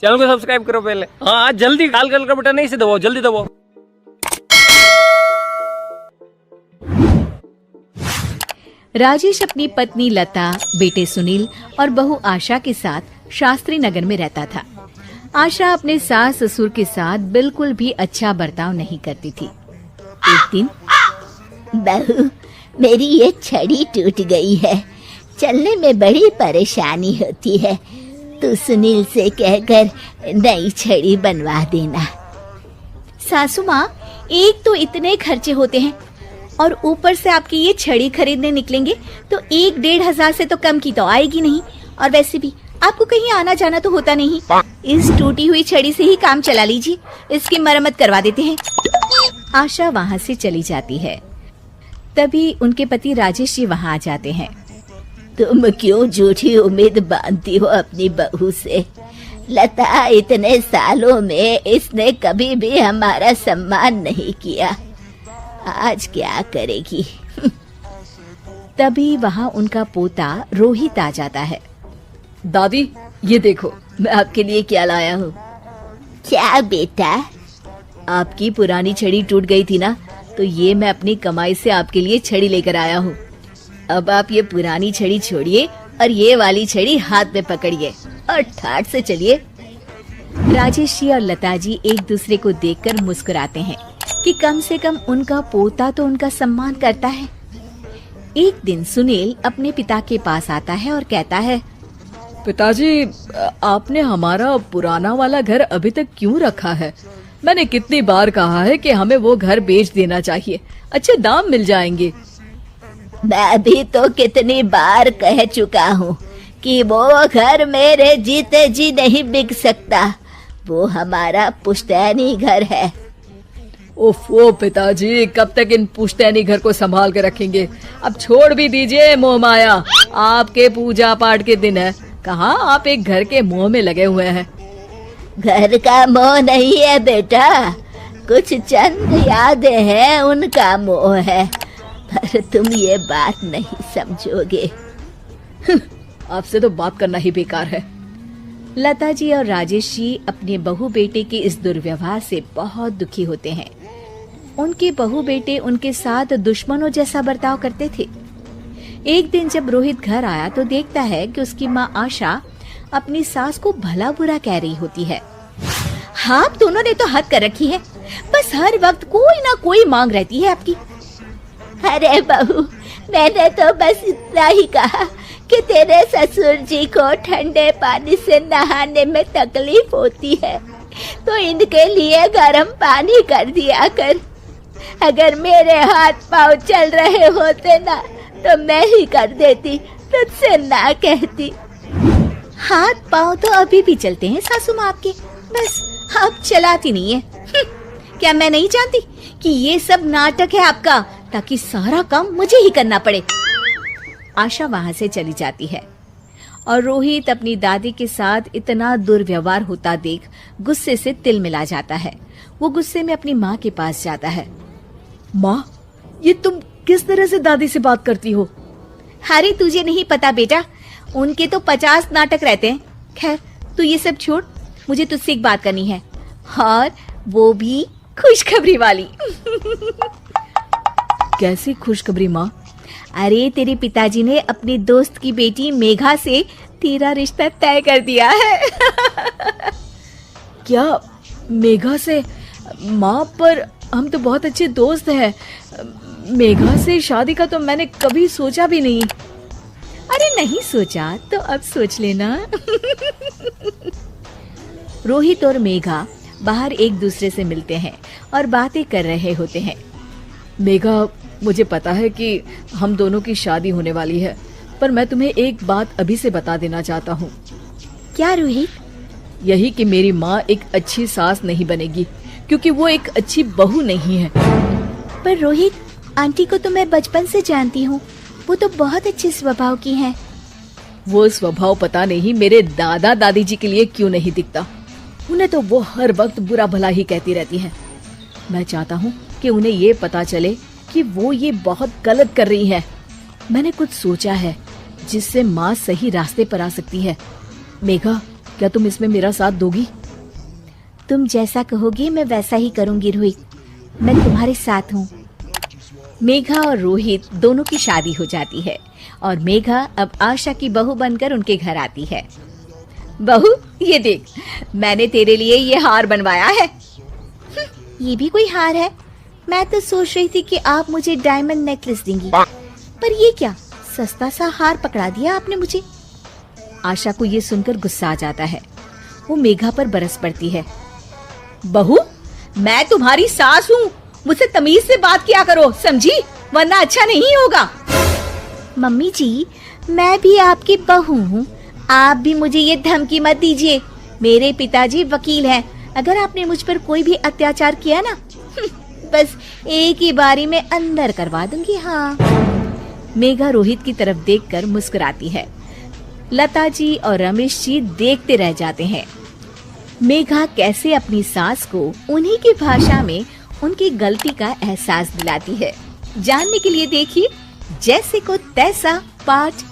Channel को subscribe करो पहले। हाँ जल्दी, लाल कलर का बटन नहीं से दबाओ, जल्दी दबाओ। राजेश अपनी पत्नी लता, बेटे सुनील और बहू आशा के साथ शास्त्री नगर में रहता था। आशा अपने सास ससुर के साथ बिल्कुल भी अच्छा बर्ताव नहीं करती थी। एक दिन, बहू, मेरी ये छड़ी टूट गई है, चलने में बड़ी परेशानी होती है। तू सुनील से कहकर नई छड़ी बनवा देना। सासू माँ, एक तो इतने खर्चे होते हैं और ऊपर से आपकी ये छड़ी खरीदने निकलेंगे तो 1-1.5 से तो कम की तो आएगी नहीं। और वैसे भी आपको कहीं आना जाना तो होता नहीं। इस टूटी हुई छड़ी से ही काम चला लीजिए, इसकी मरम्मत करवा देते हैं। आशा वहाँ से चली जाती है। तभी उनके पति राजेश जी वहाँ आ जाते हैं। तुम क्यों झूठी उम्मीद बांधती हो अपनी बहू से? लता इतने सालों में इसने कभी भी हमारा सम्मान नहीं किया, आज क्या करेगी? तभी वहाँ उनका पोता रोहित आ जाता है। दादी, ये देखो मैं आपके लिए क्या लाया हूँ। क्या बेटा? आपकी पुरानी छड़ी टूट गई थी ना, तो ये मैं अपनी कमाई से आपके लिए छड़ी लेकर आया हूँ। अब आप ये पुरानी छड़ी छोड़िए और ये वाली छड़ी हाथ में पकड़िए और ठाठ से चलिए। राजेश जी और लता जी एक दूसरे को देखकर मुस्कुराते हैं कि कम से कम उनका पोता तो उनका सम्मान करता है। एक दिन सुनील अपने पिता के पास आता है और कहता है, पिताजी, आपने हमारा पुराना वाला घर अभी तक क्यों रखा है? मैंने कितनी बार कहा है कि हमें वो घर बेच देना चाहिए, अच्छे दाम मिल जाएंगे। मैं भी तो कितनी बार कह चुका हूँ कि वो घर मेरे जीते जी नहीं बिक सकता, वो हमारा पुश्तैनी घर है। ओफो पिताजी, कब तक इन पुश्तैनी घर को संभाल के रखेंगे? अब छोड़ भी दीजिए मोह माया, आपके पूजा पाठ के दिन है, कहाँ आप एक घर के मोह में लगे हुए हैं। घर का मोह नहीं है बेटा, कुछ चंद यादें हैं, उनका मोह है, पर तुम ये बात नहीं समझोगे। आपसे तो बात करना ही बेकार है। लता जी और राजेश जी अपने बहू बेटे के इस दुर्व्यवहार से बहुत दुखी होते हैं। उनके बहू बेटे उनके साथ दुश्मनों जैसा बर्ताव करते थे। एक दिन जब रोहित घर आया तो देखता है कि उसकी माँ आशा अपनी सास को भला बुरा कह रही होती है। हाँ, दोनों ने तो हद कर रखी है, बस हर वक्त कोई ना कोई मांग रहती है आपकी। अरे बहू, मैंने तो बस इतना ही कहा कि तेरे ससुर जी को ठंडे पानी से नहाने में तकलीफ होती है, तो इनके लिए गर्म पानी कर दिया कर। अगर मेरे हाथ पाँव चल रहे होते ना तो मैं ही कर देती, तुझसे ना कहती। हाथ पाँव तो अभी भी चलते हैं सासू माँ आपके, बस आप चलाती नहीं है। क्या मैं नहीं जानती कि ये सब नाटक है आपका, ताकि सारा काम मुझे ही करना पड़े। आशा वहाँ से चली जाती है और रोहित अपनी दादी के साथ इतना दुर्व्यवहार होता देख गुस्से से तिल मिला जाता है। वो गुस्से में अपनी माँ के पास जाता है। माँ, ये तुम किस तरह से दादी से बात करती हो? अरे तुझे नहीं पता बेटा, उनके तो 50 नाटक रहते हैं। खैर तू ये सब छोड़, मुझे तुझसे एक बात करनी है, और वो भी खुशखबरी वाली। कैसी खुशखबरी माँ? अरे तेरे पिताजी ने अपनी दोस्त की बेटी मेघा से तेरा रिश्ता तय कर दिया है। क्या मेघा से? माँ, पर हम तो बहुत अच्छे दोस्त हैं। मेघा से शादी का तो मैंने कभी सोचा भी नहीं। अरे नहीं सोचा तो अब सोच लेना। रोहित और मेघा बाहर एक दूसरे से मिलते हैं और बातें कर रहे होते हैं। मेघा, मुझे पता है कि हम दोनों की शादी होने वाली है, पर मैं तुम्हें एक बात अभी से बता देना चाहता हूँ। क्या रोहित? यही कि मेरी माँ एक अच्छी सास नहीं बनेगी, क्योंकि वो एक अच्छी बहू नहीं है। पर रोहित, आंटी को तो मैं बचपन से जानती हूँ, वो तो बहुत अच्छे स्वभाव की हैं। वो स्वभाव पता नहीं मेरे दादा दादी जी के लिए क्यों नहीं दिखता। उन्हें तो वो हर वक्त बुरा भला ही कहती रहती हैं। मैं चाहता हूँ कि उन्हें ये पता चले कि वो ये बहुत गलत कर रही है। मैंने कुछ सोचा है जिससे माँ सही रास्ते पर आ सकती है। मेघा, क्या तुम इसमें मेरा साथ दोगी? तुम जैसा कहोगे मैं वैसा ही करूंगी रोहित, मैं तुम्हारे साथ हूँ। मेघा और रोहित दोनों की शादी हो जाती है और मेघा अब आशा की बहू बनकर उनके घर आती है। बहू, ये देख, मैंने तेरे लिए ये हार बनवाया है। ये भी कोई हार है? मैं तो सोच रही थी कि आप मुझे डायमंड नेकलेस देंगी, पर ये क्या सस्ता सा हार पकड़ा दिया आपने मुझे। आशा को ये सुनकर गुस्सा आ जाता है। वो मेघा पर बरस पड़ती है। बहू, मैं तुम्हारी सास हूँ, मुझसे तमीज से बात किया करो, समझी? वरना अच्छा नहीं होगा। मम्मी जी, मैं भी आपकी बहू हूँ, आप भी मुझे ये धमकी मत दीजिए। मेरे पिताजी वकील हैं, अगर आपने मुझ पर कोई भी अत्याचार किया ना, बस एक ही बारी में अंदर करवा दूंगी। हाँ। मेघा रोहित की तरफ देखकर मुस्कुराती है। लता जी और रमेश जी देखते रह जाते हैं। मेघा कैसे अपनी सास को उन्हीं की भाषा में उनकी गलती का एहसास दिलाती है। जानने के लिए देखिए जैसे को तैसा पार्ट